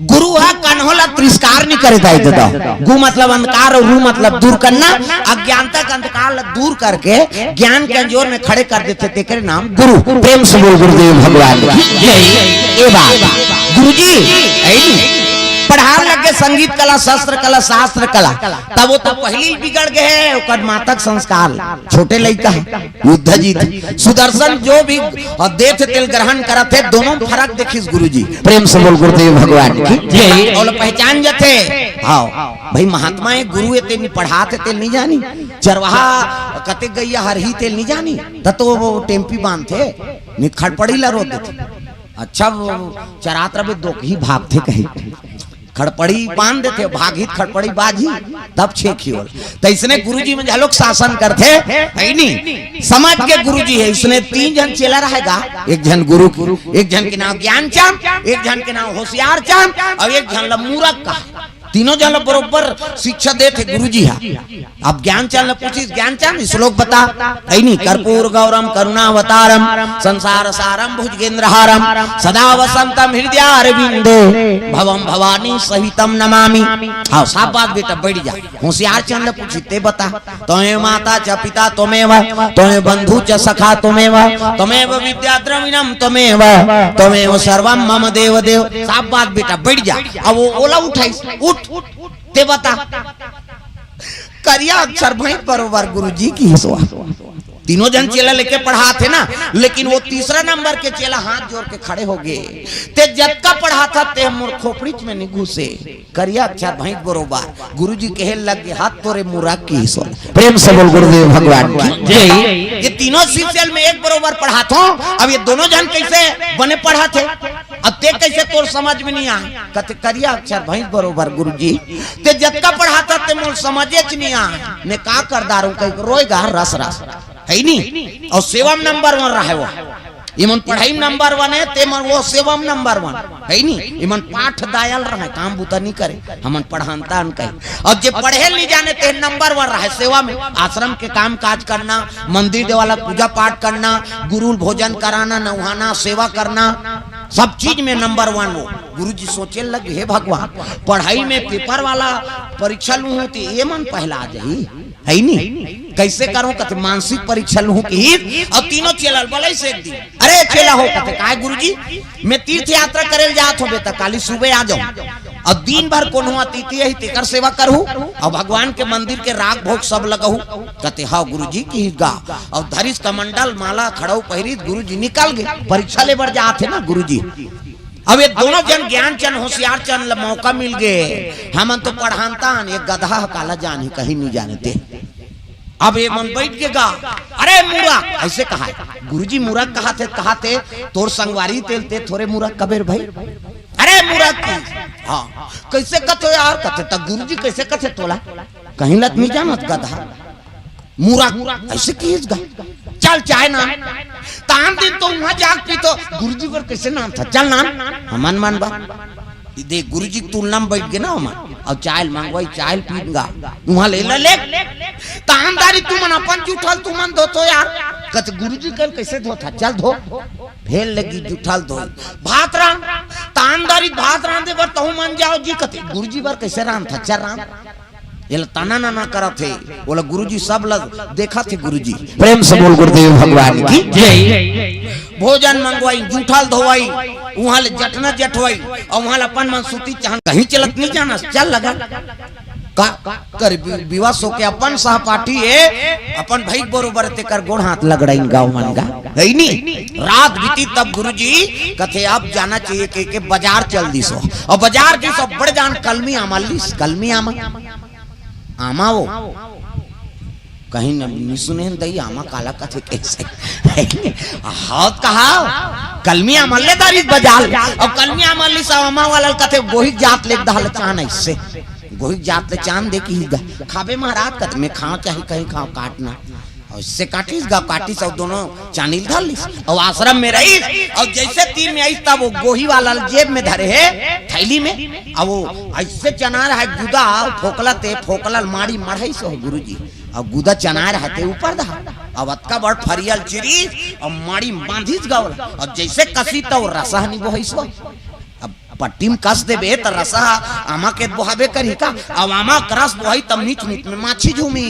गुरु हा कन्होला तिरस्कार नहीं करे दाई दादा। गु मतलब अंधकार और रू मतलब दूर करना। अज्ञानता का अंधकार दूर करके ज्ञान के अंजोर में खड़े कर देते थे। तेरे नाम गुरु। प्रेम से बोल गुरुदेव भगवान ये बात गुरु जी पढ़ा लगे संगीत कला शस्त्र कला शास्त्र कला तब वो तो पहली बिगड़ गए। ओकर मातक संस्कार छोटे लड़का युद्ध जी सुदर्शन जो भी देव तेल ग्रहण करत थे दोनों फर्क देखिस गुरुजी। प्रेम से बोल गुरुदेव भगवान की और पहचान जाते। हाँ भाई महात्मा है गुरु तेल नहीं पढ़ाते तेल नहीं जानी चरवाहा कते गैया हरही तेल नहीं जानी तो वो टेम्पी बांधते नहीं खड़पड़ी ला रोते थे। अच्छा चरात रहे दो ही भाग थे कहीं खड़पड़ी बांध देते भागित खड़पड़ी बाजी तब छेकी हो। तो इसने गुरुजी में लोग शासन करते है नहीं समाज के गुरुजी है। इसने 3 जन चेला रहेगा। एक जन गुरु एक जन के नाम ज्ञान चांद एक जन के नाम होशियार चांद और एक जन मूरख का। तीनों जन बरोबर शिक्षा देते गुरुजी हा। अब ज्ञान चांद पूछी ज्ञान चांद श्लोक बता है नहीं कर्पूर गौरम करुणावतारम संसार सारम भुजगेंद्रहारम सदा वसंतम हृदयारविंदे भवम भवानी सहितम नमामि। हाँ साफ बात बेटा बैठ जा। होशियार चंद पूछी ते बता तुम्हें माता च पिता तुम्हें तुम्हें बंधु च सखा तुम्हें तुम्हें विद्या द्रविणम तुम्हें सर्वम मम देव देव। साफ बात बेटा बैठ जा। अब वो ओला उठाई उठ ते बता करिया अक्षर भाई बरोबर गुरुजी की हिस्सा। तीनों जन चेला लेके पढ़ा थे ना लेकिन वो तीसरा नंबर के चेला हाथ जोड़ के खड़े हो गए। ते जब का पढ़ा था ते मोर खोपड़ी में नहीं घुसे करिया अक्षर भाई बरोबर गुरुजी कहे लग गए हाथ तोरे मुरा की हिस्सा। प्रेम से बोल गुरुदेव भगवान की जय। ये तीनों सीरियल में एक बरोबर पढ़ा था। अब ये दोनों जन कैसे बने पढ़ा थे अब ते कैसे तोर समझ में नहीं आए कहते करिया अक्षर भाई बरोबर गुरुजी ते जब का पढ़ा था ते मोर समझे नहीं आए ने का कर दारू कहीं रोएगा रस रस है नहीं। और सेवम नंबर 1 रहे वो इमन पढ़ाई नंबर 1 है ते मन वो सेवम नंबर 1 है नहीं। इमन पाठ दायल रहे काम बुता नहीं करे हमन पढ़ानता न कहे। और जे पढ़े नहीं जाने ते नंबर 1 रहे सेवा में आश्रम के काम काज करना मंदिर देवाला पूजा पाठ करना गुरु भोजन कराना नहाना सेवा करना सब चीज में नंबर 1 हो। गुरुजी सोचे लगे हे भगवान पढ़ाई में पेपर वाला परीक्षा लू होती ये मन पहला आ जाई है नहीं कैसे करो कहते मानसिक परीक्षा लू की। और तीनों चेला बोले से एक दिन अरे चेला हो कहते काय गुरुजी मैं तीर्थ यात्रा करे जात हो बेटा काली सुबह आ जाऊं और दिन भर कौन हुआ अतिथि है तेकर सेवा करूं और भगवान के मंदिर के राग भोग सब लगहू कहते हाँ गुरुजी की गा। और धरिस कमंडल माला खड़ाऊ पहिरी गुरुजी निकल गए परीक्षा ले बढ़ जाते ना गुरुजी। अब ये दोनों जन ज्ञान चंद होशियार चंद मौका मिल गए। हम तो पढ़ानता एक गधा काला जाने कहीं नहीं जानते। अब ये मन बैठ के गा अरे मूर्ख ऐसे कहा गुरुजी मूर्ख कहा थे तोर संगवारी तेलते थोड़े मूर्ख कबीर भाई अरे मूर्ख हाँ कैसे कथो यार कहते तब गुरुजी कैसे कथे तोला कहीं लत नहीं जानत गधा मूर्ख ऐसे कीज गा चल चाय नाम तान दिन तो वहां जाग पी तो गुरुजी पर कैसे नाम था चल नाम हमन मान बा देख गुरुजी तुलना में बैठ गए ना हम और चाय मांगवाई चाय पीगा वहां ले ले तानदारी तू मन अपन जूठल तू मन धो तो यार कत गुरुजी कल कैसे धोता चल धो भेल लगी जूठल धो भात रान तानदारी भात रान दे बर तहु मन जाओ जी कते गुरुजी बर कैसे रान था चल रान ये ताना ना करा थे बोला गुरुजी सब लग देखा थे गुरुजी। प्रेम से बोल गुरुदेव भगवान की जय। भोजन मंगवाई जूठल धोवाई वहां ले जटना जटवाई और वहां अपन मन सूती चाहन कहीं चलत नहीं जाना चल लगा का कर विवाह सो के अपन सहपाठी है अपन भाई बरोबर ते कर गोड़ हाथ लगड़ाई गांव मन गा है नहीं। रात बीती तब गुरुजी कथे अब जाना चाहिए के बाजार चल दी सो और बाजार की सब बड़ जान कलमी आमलिस कलमी आमा वो कहीं नहीं सुने दई आमा काला कथे कैसे हाथ कहा कलमी आमल्लेदारी बाजार और कलमी आमल्ली सा आमा वाला कथे गोही जात लेक दहल चान ऐसे गोही जात ले चांद दे की खाबे महाराज कत में खाओ चाहे कहीं खाओ काटना और इससे काटिस गा काटिस और दोनों चानील धर लिस और आश्रम में रही और जैसे तीन में आई तब वो गोही वाला जेब में धरे है थैली में अब वो ऐसे चना रहा है गुदा फोकला ते फोकला माड़ी मढ़ाई सो गुरुजी और गुदा चना रहा थे ऊपर दा अब अतका बड़ फरियल चिरी और माड़ी बांधिस गावला और जैसे कसी तो रसा नहीं वो सो पट्टी में कस देबे त रसा आमा के बोहाबे करी का। अब आमा करस बोहाई तब मीट मीट में माछी झूमी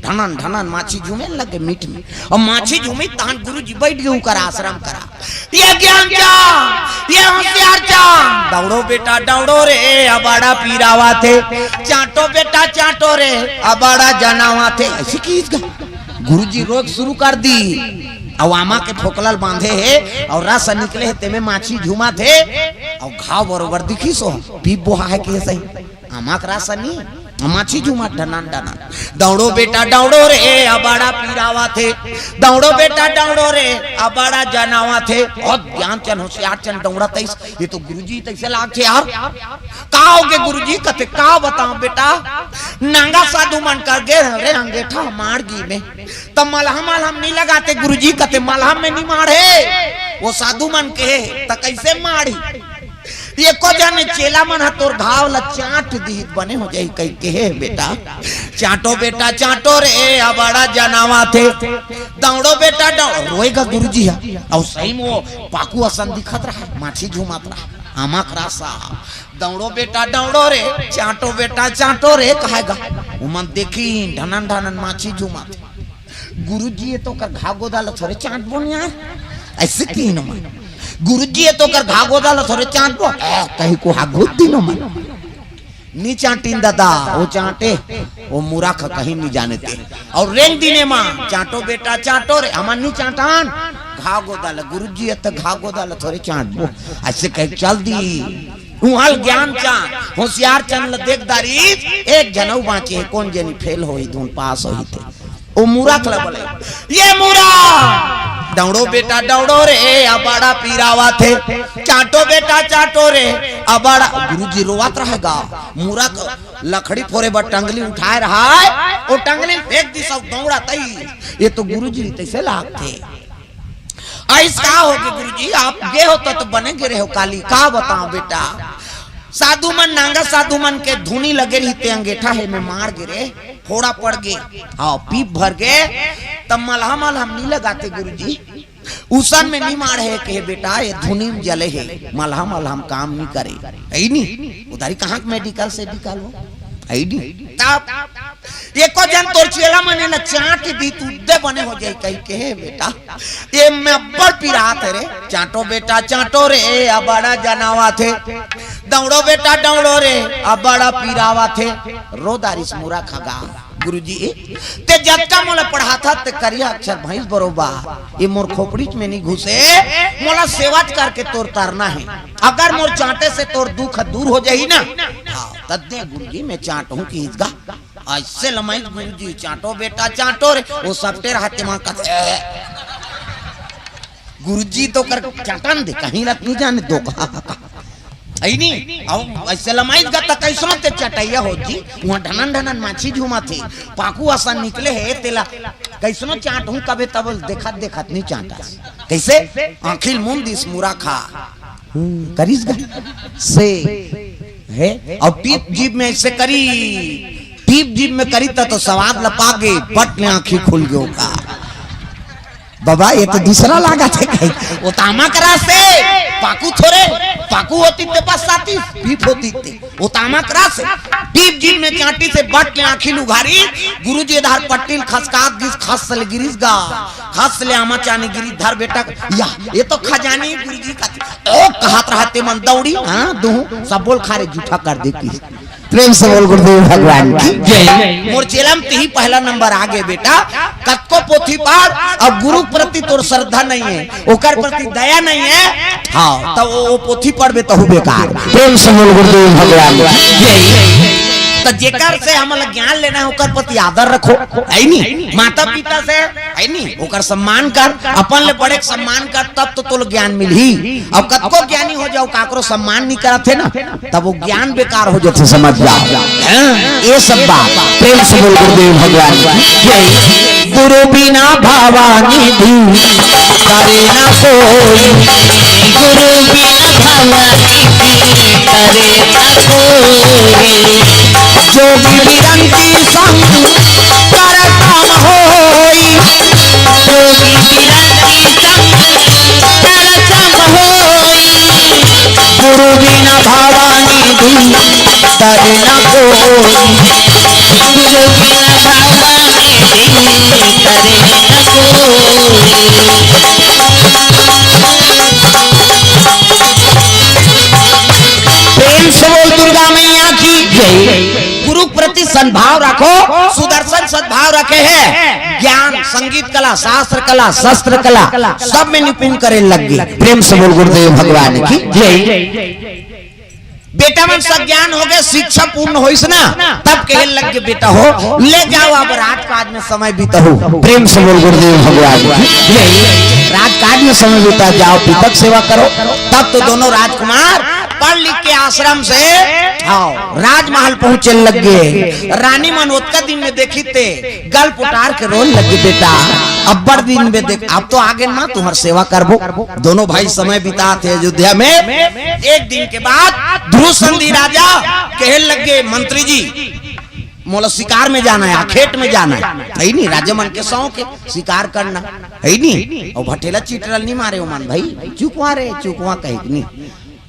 ढनन ढनन माछी झूमे लगे मीट में। और माछी झूमी तहन गुरुजी बैठ गए कर आश्रम करा। ये ज्ञान चा ये होशियार चा दौड़ो बेटा दौड़ो रे अबाड़ा पीरावा थे, चाटो बेटा चाटो रे अबाड़ा जनावा थे। ऐसी की गुरुजी रोज शुरू कर दी। और आमा के ठोकलल बांधे है और रस निकले है तेमे माछी झूमा थे और घाव बरोबर दिखी सो पीप बोहा है कि सही आमा का रस नहीं माछी झूमा डनन डनन। दौड़ो बेटा दौड़ो रे अबाड़ा पीरावा थे, दौड़ो बेटा दौड़ो रे अबाड़ा जनावा थे। और ज्ञान चन होशियार चन दौड़ा तैस। ये तो गुरुजी तैसे लाग थे यार। का होगे गुरुजी कते का बताओ बेटा नांगा साधु मन कर गे रे अंगेठा मारगी में तब मलहम नहीं लगाते गुरुजी कते मलहम में नहीं मारे वो साधु मन के त कैसे मारी। ये को जाने चेला मन तोर घाव ला चाट दी बने हो जाई कई के बेटा चाटो बेटा चाटो रे अबाड़ा जनावा थे, दौड़ो बेटा दौड़ो। रोएगा गुरुजी और सही में वो पाकू असन दिखत रहा माछी झूमत रहा आमा खरासा। दौड़ो बेटा दौड़ो रे चाटो बेटा चाटो रे कहेगा उमन देखी ढनन ढनन माछी झूमत। गुरुजी ये तो कर घाव गोदाल थोड़े चाट बोन यार ऐसे की न गुरुजी ये तो कर घागो डालो थोड़े चाट बो कहीं को हागुत दिनो मन नी चाटीन दादा वो चाटे वो मुराख कहीं नहीं जाने थे। और रेंग दिने माँ चाटो बेटा चाटो रे हमार नी चाटान घागो डाल गुरुजी ये तो घागो डालो थोड़े चाट बो ऐसे कहीं चल दी। उहाल ज्ञान चांद होशियार चंद देखदारी एक जनऊ बाँचे है कौन जनी फेल होई धुन पास होई थे ओ मुराख बोले ये मुरा दौड़ो बेटा दौड़ो रे अबाड़ा पीरावा थे, चाटो बेटा चाटो रे अबाड़ा। गुरुजी रोवात रहेगा मुरा लकड़ी फोरे बर टंगली उठाए रहा है वो टंगली फेंक दी सब दौड़ा तई। ये तो गुरुजी तैसे लागते ऐसा होगे गुरुजी आप गे होता तो बने गिरे हो काली का बताओ बेटा। साधु मन नांगा साधु मन के धुनी लगे रही ते अंगेठा है में मार गिरे फोड़ा पड़ गए हाँ पीप भर गए तब मलहम नहीं लगाते गुरुजी उसन में नहीं मार है के बेटा ये धुनी में जले है मलहम काम नहीं करे ऐ नहीं उधारी कहाँ मेडिकल से निकालो ऐ नहीं तब एको जन तोर चेला मने न चाट दी तुद्दे बने हो जाई कहीं के है बेटा ये मैं अब्बर पिरात रे चाटो बेटा चाटो रे अबाड़ा जनावा थे, दौड़ो बेटा दौड़ो रे अबाड़ा पीरावा थे। रोदारिस मुरा खगा गुरुजी ते जत्ता मोला पढ़ाता ते करिया अक्षर भैंस बरोबा ये मोर खोपड़ी में नहीं घुसे मोला सेवा करके तोर तरना है। अगर मोर चाटे से तोर दुख दूर हो जाई ना तद्दे गुरुजी मैं चाट हूँ की इसका ऐसे लमाई गुरुजी चाटो बेटा चाटो रे वो सबटे रहते माँ का गुरुजी तो कर चाटन दे कहीं लग नहीं जाने दो ऐसे लमाई गता कैसो ते चटैया हो जी वहाँ ढनन ढनन माछी झूमा थी पाकू आसान निकले है तेला कैसनो चाट हूँ कबे तब देखत देखत नहीं चाटा कैसे आखिल मुंह दिस मुरा खा करीस से है और पीप जीप में ऐसे करी पीप जीप में करी तो स्वाद लपा गए पट में आँखी खुल गयो का बाबा ये तो दूसरा लागा थे कहीं वो तामा करा से पाकू थोड़े पाकू होती ते बस साथी पीप होती थे वो तामा करा से पीप जी में चाटी से बट के आँखी लुघारी गुरुजी इधर पट्टील खसकात गिस खस ले गिरिस गा खस ले आमा चाने गिरी धर बेटा या ये तो खजानी गुरुजी का ओ कहत रहते मन दौड़ी हाँ दो सब बोल खारे झूठा कर दे की प्रेम से बोल गुरुदेव भगवान की जय। मोर चेलम ही पहला नंबर आगे बेटा कतको पोथी पार अब गुरु प्रति तोर श्रद्धा नहीं है ओकर प्रति दया नहीं है हाँ तो वो पोथी पढ़बे तो बेकार। प्रेम से बोल गुरुदेव भगवान जय। तो जेकर से हमला ज्ञान लेना है ओकर प्रति आदर रखो है नहीं माता पिता से है नहीं ओकर सम्मान कर अपन ले बड़े सम्मान कर तब तो तोल ज्ञान मिलही। अब कतको ज्ञानी हो जाओ काकरो सम्मान नहीं करते ना तब वो ज्ञान बेकार हो जाते समझ जाओ ये सब बात। प्रेम से बोल गुरुदेव भगवान जय। गुरु बिना भवानी भी करे ना कोई गुरु बिना भवानी भी करे ना कोई जो बिरंती संग कर काम होई जो बिरंती संग कर काम होई गुरु बिना तरे न कोई गुरु बिना भवानी करे न प्रेम से बोल दुर्गा मैया की जय। गुरु प्रति सद्भाव रखो। सुदर्शन सद्भाव रखे हैं, ज्ञान संगीत कला शास्त्र कला शस्त्र कला सब में निपुण करे लग गए। प्रेम से बोल गुरुदेव भगवान की जय। बेटा मन सब ज्ञान हो गए, शिक्षा पूर्ण हो ना, तब कहे लग गए बेटा हो ले जाओ अब राजकाज में समय बीतहु। प्रेम से बोल गुरुदेव भगवान की जय। राजकाज में समय बीता जाओ, पितक सेवा करो। तब तो दोनों राजकुमार पढ़ लिख के आश्रम से राजमहल पहुंचे लग गए। रानी मनोत्का दिन में देखी थे गल पुटार के रोल लगे बेटा अब्बर दिन में देख अब तो आगे ना तुम्हार सेवा करबो। दोनों भाई समय बिता थे अयोध्या में। एक दिन के बाद ध्रुव संधि राजा कहे लगे मंत्री जी मोला शिकार में जाना है, खेत में जाना है नहीं, राजा मन के शौक है शिकार करना है नहीं। और भटेला चीटरल नहीं मारे मन भाई चुकवा रे चुकवा कहे नहीं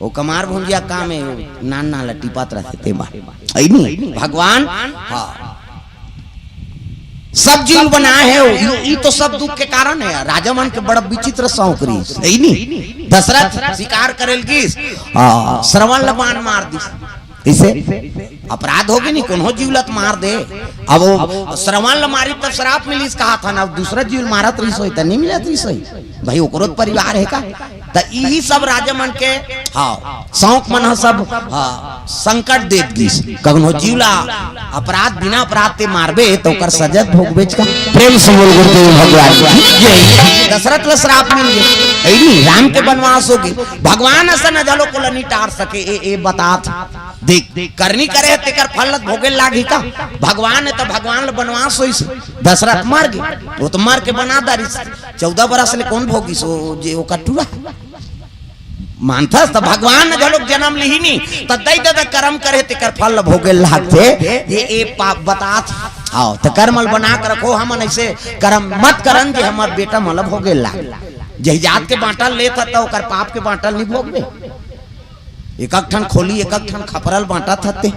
वो कमार भुंजिया काम है नान नाला टिपात रहते ते बार है नहीं। भगवान हाँ सब जीव बनाए है, ये तो सब दुख के कारण है। राजा मन के बड़ा विचित्र शौक रही है नहीं। दशरथ शिकार करेल की श्रवण लबान मार दी इसे अपराध होगी नहीं कोनो जीवलत मार दे। अब वो श्रवण मारी तब श्राप मिली कहा था ना, दूसरा जीव मारत रही सोई तो नहीं मिलत रही सोई भाई ओकरो परिवार है का। तो यही सब राजा मन के हाँ शौक मन सब संकट दे दी। कखनो जीवला अपराध बिना अपराध ते मारबे तो कर सजा भोगबे का। प्रेम से बोल गुरुदेव भगवान की दशरथ ला श्राप मिल गए नहीं, राम के वनवास हो गए। भगवान ऐसा न जलो को नहीं टार सके ए बात देख करनी करे तेकर फल भोगे लागी का। भगवान है तो भगवान ला वनवास होई से दशरथ मर गए वो तो मर के बना दारी 14 बरस ले कौन भोगी सो जे ओ कटुआ मानथस। तो भगवान ने जलोग जन्म ली नहीं तो दई दे कर्म करे तेकर फल भोगे लागते ये पाप बतात। आओ तो कर्मल बना कर रखो हम ऐसे कर्म मत करन जे हमार बेटा मल भोगे लाग। जही जात के बांटल ले था तो कर पाप के बांटल नहीं भोगबे। एक ठन खोली एक ठन खपरल बांटा थते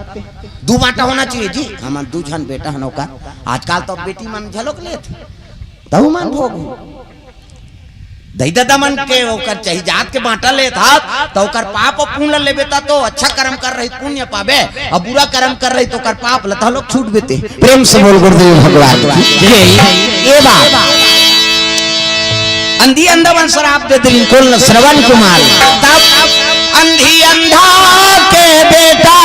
दू बांटा होना चाहिए जी। हमार दू जन बेटा हनो का आजकल तो बेटी मन झलोक ले तहु मन भोग दही दादा मन के ओकर चाहिए जात के बांटा ले था तो ओकर पाप पुण्य लेबे तो अच्छा कर्म कर रही पुण्य पाबे और बुरा कर्म कर रही तो ओकर पाप लता लोग छूट बेते। प्रेम से बोल गुरुदेव भगवान की ये बात अंधी अंधा वन शराब दे दिल कुल श्रवण कुमार। तब अंधी अंधा के बेटा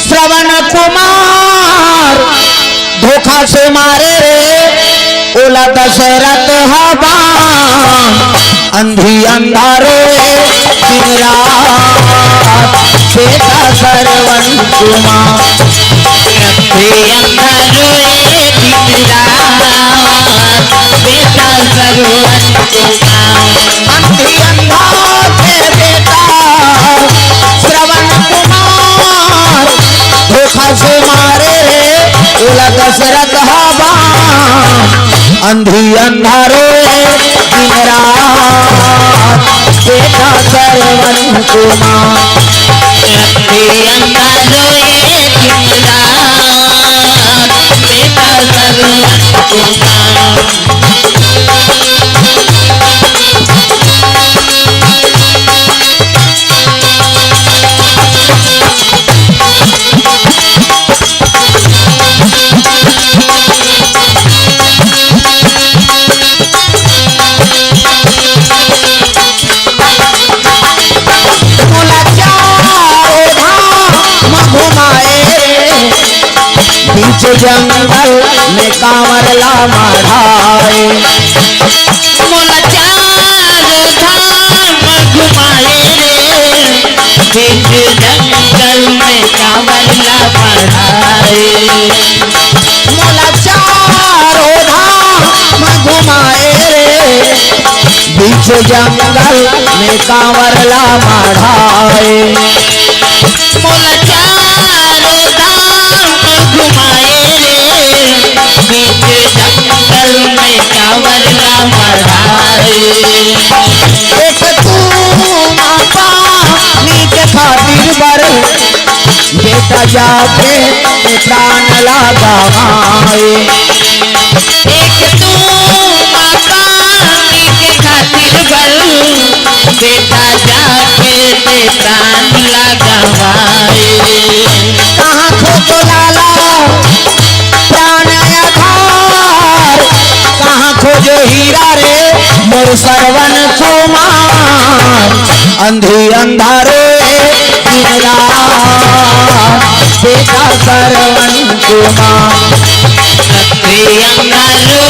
श्रवण कुमार धोखा से मारे रे ओला दशरथ हवा। अंधी अंधा रोए दिन रात बेटा श्रवण कुमार। अंधी अंधा रोए दिन रात बेटा श्रवण कुमार। अंधी अंधा के बेटा श्रवण कुमार धोखा से मारे रे ओला दशरथ हवा। अंधी अंधा रोए दिन रात बेटा श्रवण कुमार। अंधी अंधा रोए दिन रात बेटा श्रवण कुमार। बीच जंगल में कांवर ला माढ़ाए मोला चारों धाम घुमाए रे बीच जंगल में कांवर ला माढ़ाए। मोला चारों धाम घुमाए रे बीच जंगल में कांवर ला माढ़ाए। मोला चारों धाम घुमाए रे बीच जंगल में कांवर ला माढ़ाए। एक तू माता नीचे खातिर बर बेटा जाके प्राण लगाए। एक तू माता के खातिर बल बेटा जाके ते प्राण लगाए। कहाँ खोजो लाला प्राण आधार, कहाँ खोजो हीरा रे मोर सरवन कुमार। अंधी अंधारे दिन रात बेटा सरवन कुमार। अंधी अंधारे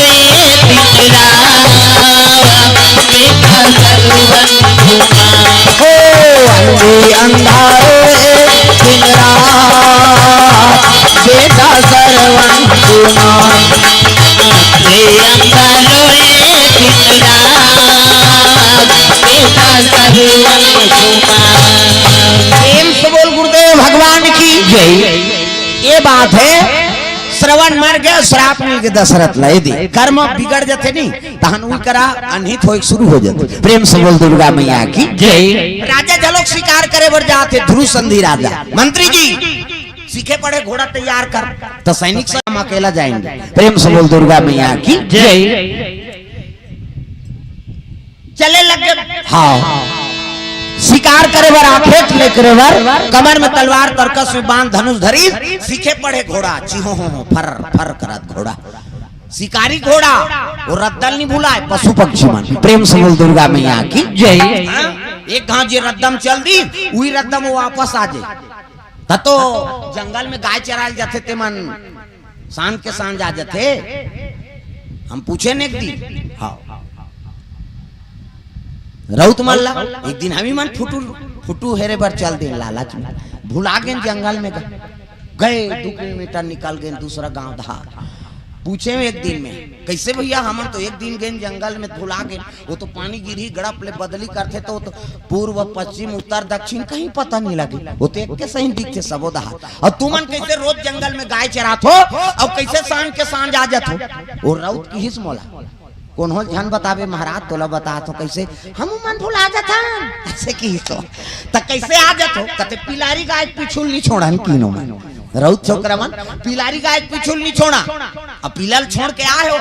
दिन रात बेटा सरवन कुमार। हो अंधी अंधारे दिन रात बेटा सरवन कुमार। अंधी अंधारे दिन रात बेटा सरवन कुमार। प्रेम से बोल गुरुदेव भगवान की जय। ये बात है श्रवण मर गया श्राप मिल के दशरथ लाई दी कर्म बिगड़ जाते नहीं तहन उई करा अनहित हो शुरू हो जाते। प्रेम से बोल दुर्गा मैया की जय। राजा जलोक शिकार करे बर जाते ध्रुव संधि राजा मंत्री जी सीखे पड़े घोड़ा तैयार कर तो सैनिक से हम अकेला जाएंगे। प्रेम से बोल दुर्गा मैया की जय। चले लगे हाँ शिकार करे बर आखेट ले करे बर कमर में तलवार तरकस में बांध धनुष धरी सीखे पड़े घोड़ा चिहो हो फर फर करत घोड़ा शिकारी घोड़ा वो रद्दल नहीं भूला है पशु पक्षी मन। प्रेम से बोल दुर्गा मैया की जय। एक घाट जे रद्दम चल दी वही रद्दम वो वापस आ जाए। तो जंगल में गाय चराल जाते ते मन सांझ के सांझ आ जाते। हम पूछे ने एक दी हाँ रउत मल्ला एक दिन हम ही मन फुटू फुटू हेरे पर चल दे लालच में भुला गए जंगल में गए 2 किलोमीटर निकल गए दूसरा गांव धार। पूछे एक दिन में कैसे भैया हम तो एक दिन गए जंगल में भुला गए। वो तो पानी गिरी गड़प ले बदली करते तो पूर्व पश्चिम उत्तर दक्षिण कहीं पता नहीं लगे। वो तो एक के सही दिखते सबो दहा। और तुमन कैसे रोज जंगल में गाय चरात हो और कैसे सांझ के सांझ आ जात हो। और राउत की हिस मोला कौन हो ध्यान बतावे महाराज तोला बता तो कैसे हम मन भुला जाता ऐसे की तो कैसे आ जातो कते पिलारी गाय पिछुल नहीं छोड़ा तीनों में रउत छोकरा मन पिलारी गाय पिछुल नहीं छोड़ा अब पिलल छोड़ के आए हो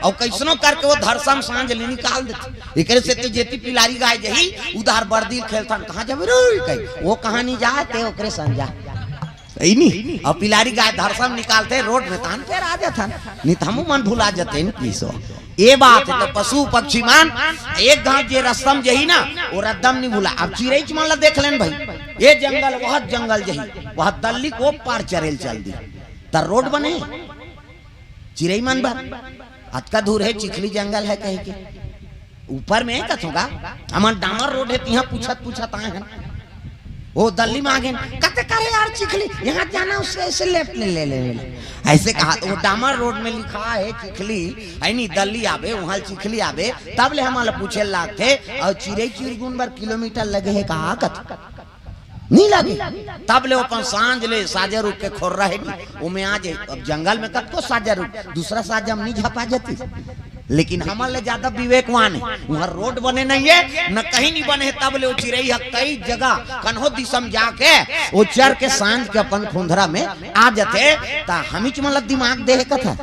और कैसनो करके वो धरसम सांझ ले निकाल देते। एकरे से ते जेती पिलारी गाय जही उधार बर्दी खेलथन कहां जाबे रे कई वो कहां नहीं जाते ओकरे संजा सही नहीं। और पिलारी गाय धरसम निकालते रोड में तान पे आ जाथन नहीं हमू मन भुला जाते न किसो। ये बात है तो पशु पक्षी मान एक गांव जे रस्तम जही ना वो रद्दम नहीं भूला। अब चिड़ै मान ला देख लेन भाई ये जंगल वह जंगल जही वह दल्ली को पार चरेल चल दी तर रोड बने चिड़ै मन बार आज का दूर है चिखली जंगल है कहीं के ऊपर में कथोगा हमार डामर रोड है यहाँ पूछत पूछत आए हैं वो दल्ली में आ गए कहते करे यार चिखली यहाँ जाना उससे ऐसे लेफ्ट ले ले ऐसे कहा तो वो डामर रोड में लिखा है चिखली है नहीं दल्ली आवे वहाँ चिखली आवे तब ले हमारे पूछे लाते और चिड़ै चिड़गुन बार किलोमीटर लगे है कहा कथ नहीं लगे तब ले अपन सांझ ले साजा रुक के खोर रहे वो में आ जाए। अब जंगल में कब को साजा रुक दूसरा साजा हम नहीं झपा जाती लेकिन हमारे ज्यादा विवेकवान है वहाँ रोड बने नहीं है न कहीं नहीं बने तब ले चिड़ै कई जगह कन्हो दिशम जाके वो चर के सांझ के अपन खुंधरा में आ जाते ता हमी मतलब दिमाग दे कथा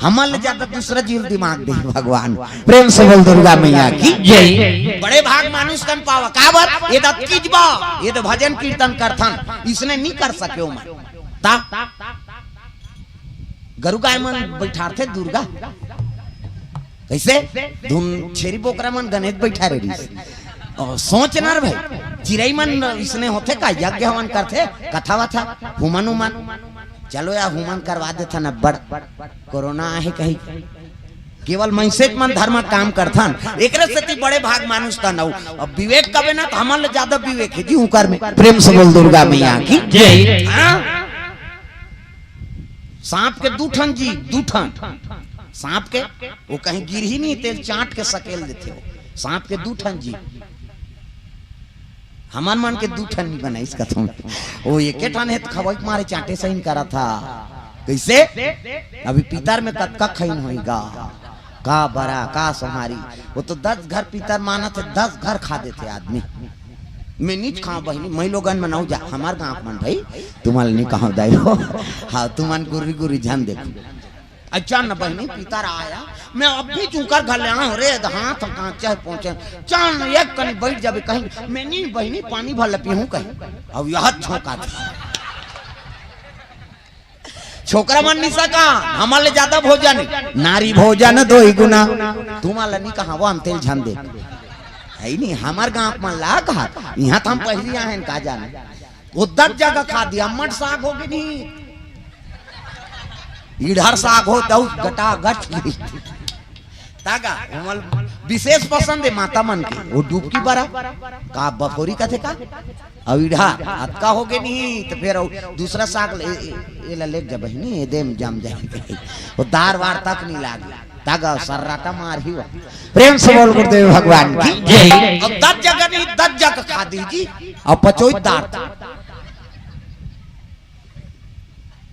हमारे ज्यादा दूसरा जीव दिमाग दे भगवान। प्रेम से बोल दुर्गा मैया की जय। बड़े भाग मानुष कन पावा का बात ये कीजबा ये तो भजन कीर्तन करथन इसने नहीं कर सके मन ता गरु गाय मन बैठाते दुर्गा कैसे धुन छेरी बोकरा मन गणेश बैठा रही और सोच ना भाई चिड़ै मन इसने होते का यज्ञ हवन करते कथा वथा हुमन उमन चलो यार हुमन करवा देता न बड़ कोरोना है कहीं केवल मैसेज मन धर्म काम करथन एकरे से बड़े भाग मानुष था नौ अब विवेक कबे ना तो हमारे ज्यादा विवेक है जी उकर में। प्रेम से बोल दुर्गा मैया की जय। सांप के दूठन जी दूठन सांप के वो कहीं गिर ही नहीं तेल चाट के सकेल देते हो सांप के दूठन जी हमार मन के दूठन नहीं बना इसका तुम वो एक ठन है तो खवाई मारे चाटे सही करा था कैसे अभी पितर में कतका खैन होएगा का बड़ा का समारी वो तो 10 घर पितर माना थे 10 घर खा देते आदमी मैं नीच खाओ बहनी मैं लोगन में जा हमार गाँव मन भाई तुम्हारे नहीं कहा दाई हो हाँ तुमान गुरी गुरी ध्यान देखो अच्छा न बहनी पिता आया मैं अब भी चूकर घर ले आऊं रे हाथ कहाँ चाहे पहुंचे चांद एक कहीं बैठ जावे कहीं मैं नहीं बहनी पानी भर पीहूं कहीं अब यह झोंका था छोकरा मन नहीं सका हमारे ज्यादा भोजन नारी भोजन दो ही गुना तुम्हारा नहीं कहा वो हम तेल झन दे है नहीं हमार गाँव में ला कहा यहाँ तो हम पहली आए का जाने वो 10 जगह खा दिया मट साग हो गई नहीं इधर साग हो तो गटा गट तागा विशेष पसंद है माता मन की वो डूबकी बरा का बपोरी का थे का अब इधर अतका हो गए नहीं तो फिर दूसरा साग ले जब नहीं देम जम जाए वो दार वार तक नहीं लागे तागा सर्राटा मार ही प्रेम से बोल गुरुदेव भगवान की जय। अब 10 जगह नहीं 10 जगह खा दीजिए और 50 दार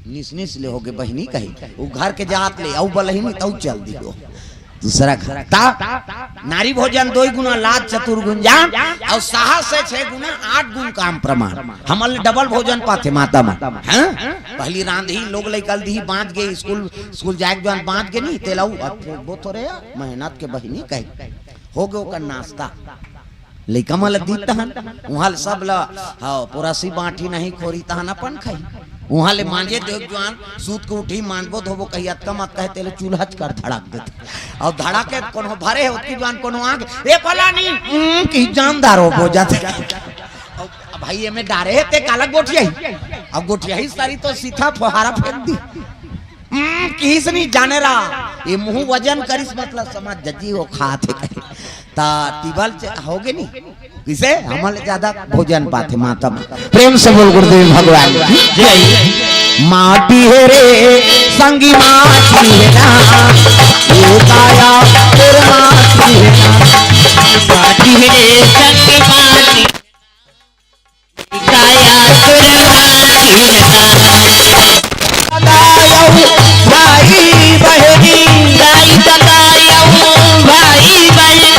निस ले होगे बहनी कही वो घर के जात ले औ बलही तौ चल दियो दूसरा घर ता नारी भोजन 2 गुना लाज चतुर्गुण जान और साहस से 6 गुना 8 गुण काम प्रमाण हमल डबल भोजन पाथे माता में हैं पहली रांधी लोग लेकल दी बांध गए स्कूल जाए जवान बांध के नहीं तेलाऊ वो थोड़े मेहनत के बहनी कही हो गए ओकर नाश्ता लइका मल दी तहन वहां सब ला पुरासी बांटी नहीं खोरी तहन अपन खाई वहां ले मांजे देख जवान सूत को उठी मानबो धोबो कही अतका मत कहे तेले चूल्हा कर धड़क देते और धड़ाके कोनो भरे होती जवान कोनो आग ए फलानी की जानदार हो जाते भाई में डारे ते काला गोठिया अब गोठिया ही सारी तो सीधा फुहारा फेंक दी किस नहीं जाने रहा ये मुंह वजन करिस मतलब समझ जजी वो खाते ता टिबल होगे नहीं किसे हमारे ज्यादा भोजन पाते माता में प्रेम से बोल गुरुदेव भगवान की जय। माटी है रे संगी माटी है ना ये काया तेरे माटी है ना माटी है रे संगी माटी काया तेरे माटी है ना भाई बहनी दाई दादायऊ भाई बहनी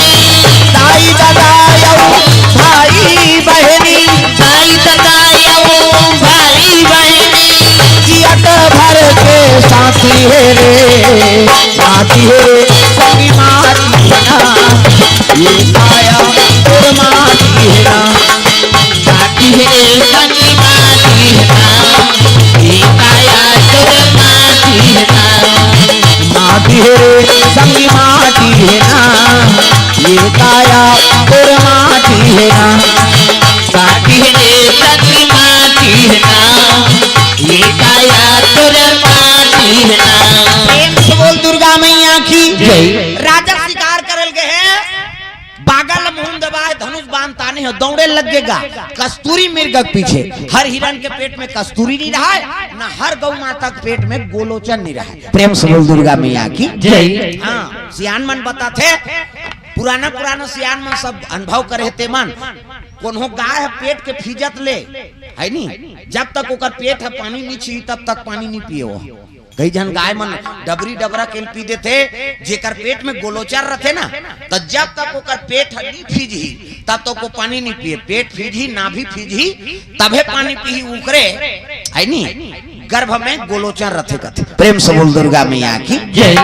दाई दादायऊ भाई बहनी दाई दादायऊ भाई बहनी जियत भर के साथी है रे साथी है संगी माटी है ना ये काया तोर माटी है ना साथी है संगी माटी है ना ये काया तोर माटी है ना माटी है रे संगी माटी है ना ये काया तोर माटी है ना माटी है रे संगी माटी है ना ये काया तोर माटी है ना प्रेम से बोल दुर्गा मैया की जय। राजा शिकार करल गए हैं बागल मुंह दबाए धनुष बांधता नहीं हो दौड़े लगेगा कस्तूरी मृग के पीछे हर हिरण के पेट में कस्तूरी नहीं रहा है ना हर गौ माता के पेट में गोलोचन नहीं रहा है प्रेम से बोल दुर्गा मैया की जय। हाँ सियान मन बताते पुराना सियान मन सब अनुभव करे ते मन कोनो गाय है पेट के फिजत ले है नहीं जब तक ओकर पेट है पानी नहीं छी तब तक पानी नहीं पियो कई जन गाय मन डबरी डबरा के पी देते जेकर पेट में गोलोचर रखे ना तो जब तक ओकर पेट नहीं फीजी तब तक वो पानी नहीं पिए पेट फीजी ना भी फीजी तबे पानी पी उकरे है नहीं गर्भ में गोलोचर रखे कथे प्रेम से बोल दुर्गा मैया की जय।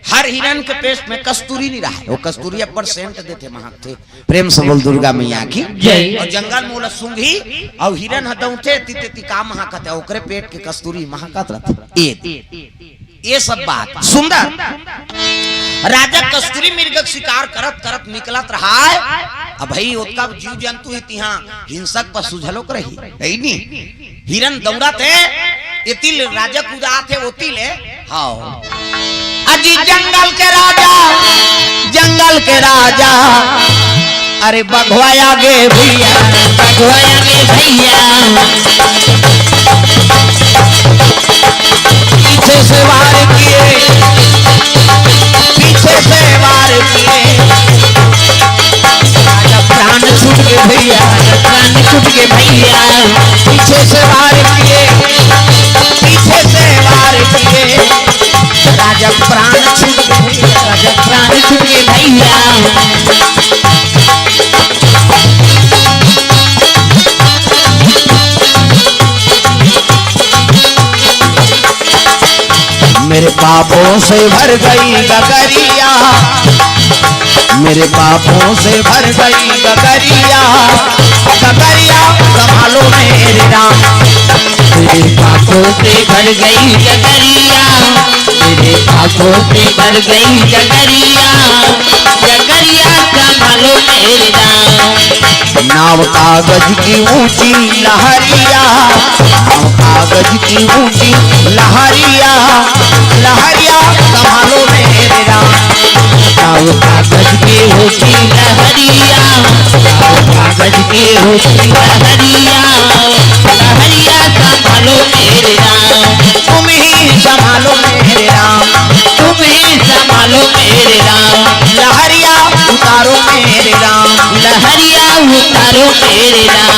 हर हिरण के पेट में कस्तूरी नहीं रहा वो कस्तूरी पर सेंट देते महक थे प्रेम से बोल दुर्गा मैया की जय। और जंगल में सूंघी और हिरण हदौते तिते तिका महकत है ओकरे पेट के कस्तूरी महकत रहते ये सब बात सुंदर राजा कस्तूरी मृग शिकार करत करत निकलत रहा है अब भाई उसका जीव जंतु ही तिहा हिंसक पशु झलोक रही है नहीं हिरण दौड़त है इतिल राजा कूदा थे ओतिल है हाँ अजी जंगल के राजा अरे बघवाया गे भैया बघवाया गे भैया पीछे से वार किए राजा प्राण छूट के भैया पीछे से वार किए राजा प्राण छूट के भैया मेरे पापों से भर गई गगरिया, मेरे पापों से भर गई गगरिया, गगरिया संभालो मेरे राम। मेरे पापों से भर गई गगरिया, मेरे पापों से भर गई गगरिया, गगरिया संभालो मेरे राम। नाव कागज की ऊंची लहरिया, नाव कागज की ऊंची लहरिया, लहरिया संभालो मेरे राम। नाव कागज की ऊंची लहरिया, नाव कागज की ऊंची लहरिया, लहरिया संभालो मेरे राम। तुम ही संभालो मेरे राम, तुम ही संभालो मेरे राम। लहरिया उतारो मेरे राम, लहरिया उतारो मेरे राम।